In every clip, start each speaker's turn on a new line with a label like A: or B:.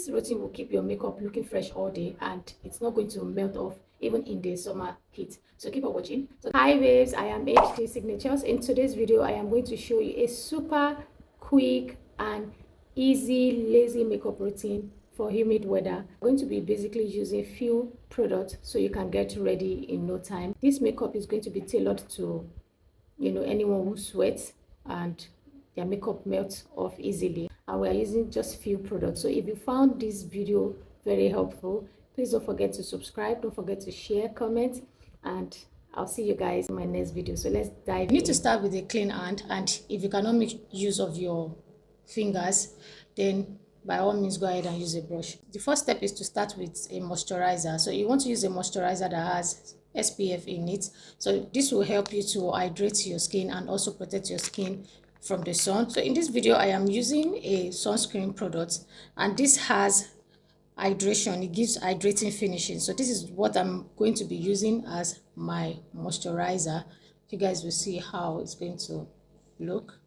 A: This routine will keep your makeup looking fresh all day, and it's not going to melt off even in the summer heat. So keep on watching. So hi babes, I am HD Signatures. In today's video, I am going to show you a super quick and easy lazy makeup routine for humid weather. I'm going to be basically using few products so you can get ready in no time. This makeup is going to be tailored to anyone who sweats and their makeup melts off easily, and we are using just few products. So if you found this video very helpful, please don't forget to subscribe, don't forget to share, comment, and I'll see you guys in my next video. So let's dive in. You need to start with a clean hand, and if you cannot make use of your fingers, then by all means go ahead and use a brush. The first step is to start with a moisturizer. So you want to use a moisturizer that has SPF in it. So this will help you to hydrate your skin and also protect your skin from the sun. So in this video, I am using a sunscreen product, and this has hydration. It gives hydrating finishing. So this is what I'm going to be using as my moisturizer. You guys will see how it's going to look.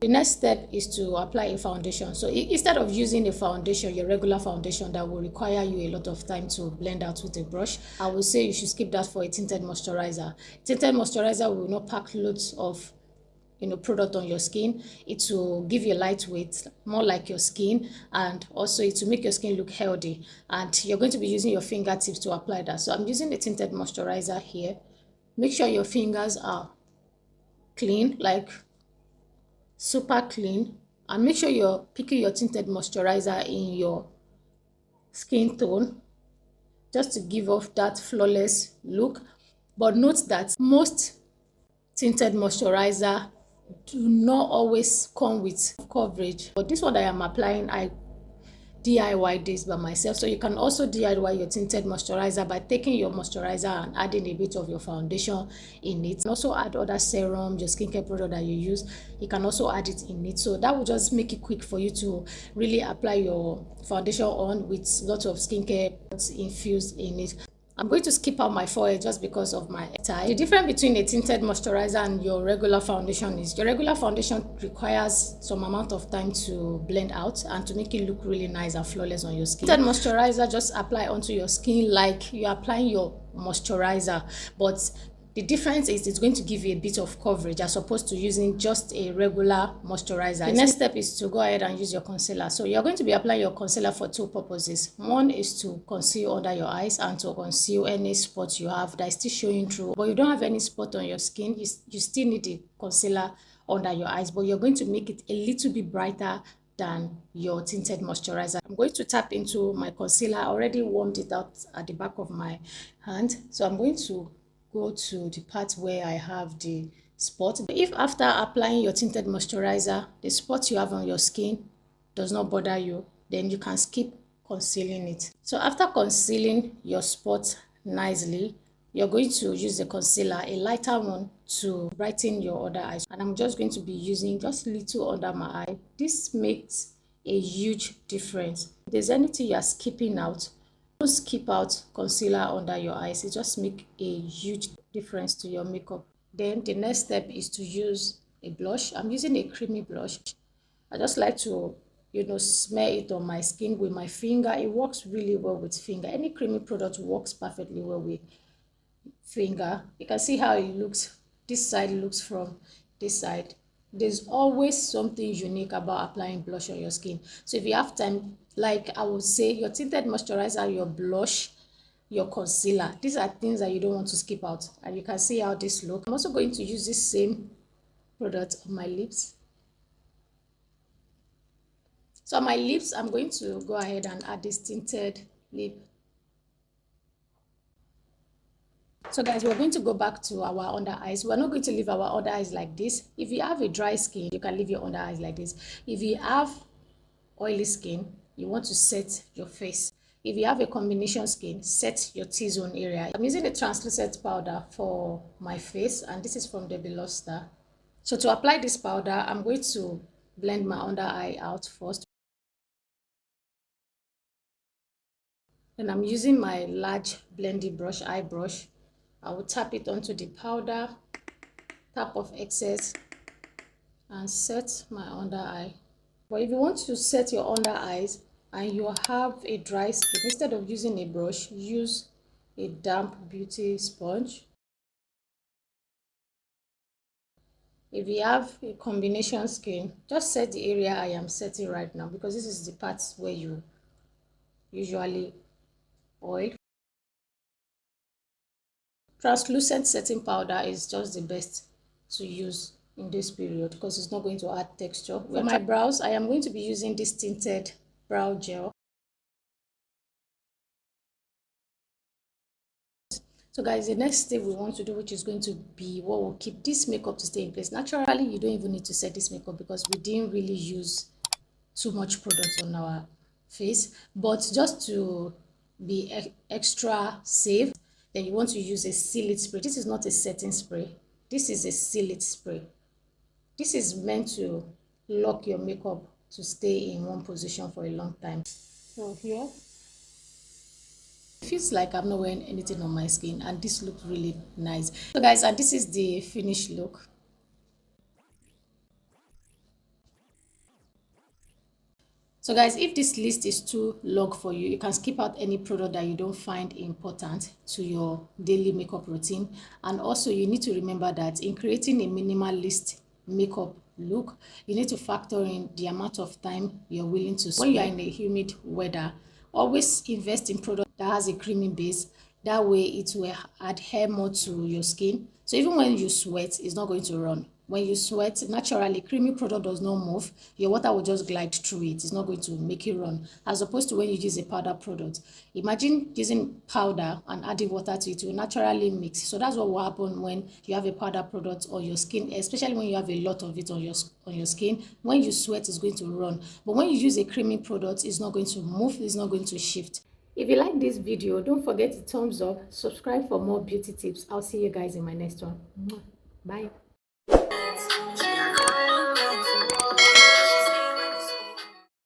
A: The next step is to apply a foundation. So instead of using a foundation, your regular foundation that will require you a lot of time to blend out with a brush, I would say you should skip that for a tinted moisturizer. Tinted moisturizer will not pack loads of product on your skin. It will give you lightweight, more like your skin, and also it will make your skin look healthy. And you're going to be using your fingertips to apply that. So I'm using a tinted moisturizer here. Make sure your fingers are clean, like super clean, and make sure you're picking your tinted moisturizer in your skin tone just to give off that flawless look. But note that most tinted moisturizer do not always come with coverage, but this one that I am applying, I DIY this by myself. So you can also DIY your tinted moisturizer by taking your moisturizer and adding a bit of your foundation in it. And also add other serum, your skincare product that you use. You can also add it in it. So that will just make it quick for you to really apply your foundation on with lots of skincare infused in it. I'm going to skip out my forehead just because of my tie. The difference between a tinted moisturizer and your regular foundation is your regular foundation requires some amount of time to blend out and to make it look really nice and flawless on your skin. Tinted moisturizer just apply onto your skin like you're applying your moisturizer, but the difference is it's going to give you a bit of coverage as opposed to using just a regular moisturizer. The next step is to go ahead and use your concealer. So you're going to be applying your concealer for two purposes. One is to conceal under your eyes and to conceal any spots you have that is still showing through, but you don't have any spot on your skin. You still need the concealer under your eyes, but you're going to make it a little bit brighter than your tinted moisturizer. I'm going to tap into my concealer. I already warmed it out at the back of my hand. So I'm going to go to the part where I have the spot. If after applying your tinted moisturizer, the spot you have on your skin does not bother you, then you can skip concealing it. So after concealing your spot nicely, you're going to use the concealer, a lighter one, to brighten your other eyes. And I'm just going to be using just a little under my eye. This makes a huge difference. If there's anything you're skipping out, don't skip out concealer under your eyes. It just makes a huge difference to your makeup. Then the next step is to use a blush. I'm using a creamy blush. I just like to smear it on my skin with my finger. It works really well with finger. Any creamy product works perfectly well with finger. You can see how it looks. This side looks from this side. There's always something unique about applying blush on your skin. So if you have time, like I would say, your tinted moisturizer, your blush, your concealer, these are things that you don't want to skip out. And you can see how this looks. I'm also going to use this same product on my lips. So on my lips, I'm going to go ahead and add this tinted lip. So guys, we're going to go back to our under eyes. We're not going to leave our under eyes like this. If you have a dry skin, you can leave your under eyes like this. If you have oily skin, you want to set your face. If you have a combination skin, set your T-zone area. I'm using a translucent powder for my face, and this is from the Beloster. So to apply this powder, I'm going to blend my under eye out first. Then I'm using my large blending brush, eye brush. I will tap it onto the powder tap off excess and set my under eye. But if you want to set your under eyes and you have a dry skin, instead of using a brush, use a damp beauty sponge. If you have a combination skin, just set the area I am setting right now, because this is the part where you usually oil. Translucent setting powder is just the best to use in this period because it's not going to add texture. For my brows, I am going to be using this tinted brow gel. So guys, the next step we want to do, which is going to be what will keep this makeup to stay in place. Naturally, you don't even need to set this makeup because we didn't really use too much product on our face, but just to be extra safe, then you want to use a seal it spray. This is not a setting spray, this is a seal it spray. This is meant to lock your makeup to stay in one position for a long time. So here it feels like I'm not wearing anything on my skin, and this looks really nice. So guys, and this is the finished look. So guys, if this list is too long for you, you can skip out any product that you don't find important to your daily makeup routine. And also you need to remember that in creating a minimalist makeup look, you need to factor in the amount of time you're willing to spend. When you are in a humid weather, always invest in product that has a creamy base. That way it will adhere more to your skin. So even when you sweat, it's not going to run. When you sweat, naturally, creamy product does not move. Your water will just glide through it. It's not going to make it run. As opposed to when you use a powder product. Imagine using powder and adding water to it. It will naturally mix. So that's what will happen when you have a powder product on your skin, especially when you have a lot of it on your skin. When you sweat, it's going to run. But when you use a creamy product, it's not going to move. It's not going to shift. If you like this video, don't forget to thumbs up, subscribe for more beauty tips. I'll see you guys in my next one. Bye.